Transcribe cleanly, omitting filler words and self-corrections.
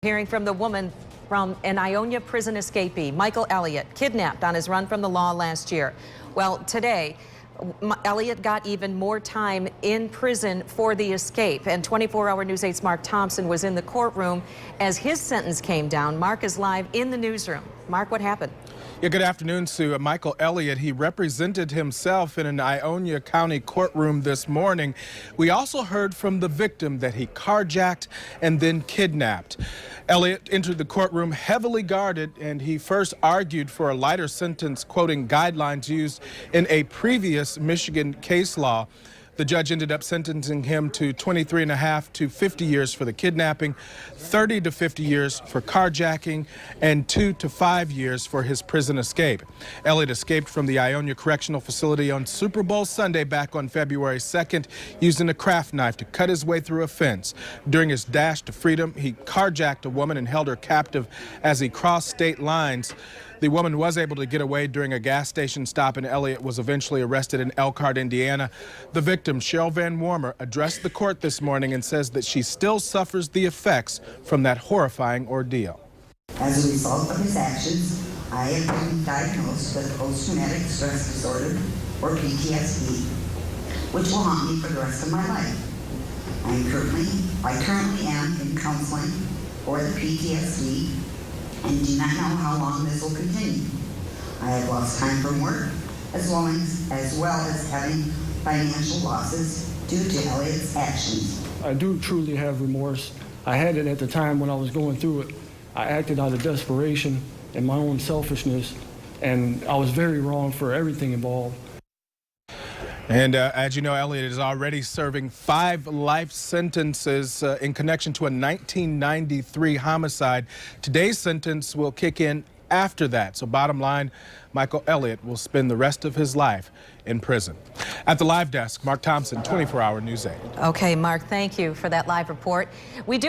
Hearing from the woman from an Ionia prison escapee, Michael Elliot, kidnapped on his run from the law last year. Well, today, Elliot got even more time in prison for the escape, and 24-hour News 8's Mark Thompson was in the courtroom as his sentence came down. Mark is live in the newsroom. Mark, what happened? Yeah, good afternoon, Sue. Michael Elliot, he represented himself in an Ionia County courtroom this morning. We also heard from the victim that he carjacked and then kidnapped. Elliot entered the courtroom heavily guarded, and he first argued for a lighter sentence, quoting guidelines used in a previous Michigan case law. The judge ended up sentencing him to 23.5 to 50 years for the kidnapping, 30 to 50 years for carjacking, and 2 to 5 years for his prison escape. Elliot escaped from the Ionia Correctional Facility on Super Bowl Sunday back on February 2nd, using a craft knife to cut his way through a fence. During his dash to freedom, he carjacked a woman and held her captive as he crossed state lines. The woman was able to get away during a gas station stop, and Elliot was eventually arrested in Elkhart, Indiana. The victim, Cheryl Van Warmer, addressed the court this morning and says that she still suffers the effects from that horrifying ordeal. As a result of his actions, I have been diagnosed with post-traumatic stress disorder, or PTSD, which will haunt me for the rest of my life. I currently am in counseling for the PTSD and do not know how long this will continue. I have lost time from work, as well as having financial losses due to Elliot's actions. I do truly have remorse. I had it at the time when I was going through it. I acted out of desperation and my own selfishness, and I was very wrong for everything involved. And as you know, Elliot is already serving 5 life sentences in connection to a 1993 homicide. Today's sentence will kick in after that. So bottom line, Michael Elliot will spend the rest of his life in prison. At the live desk, Mark Thompson, 24-hour News 8. Okay, Mark, thank you for that live report. We do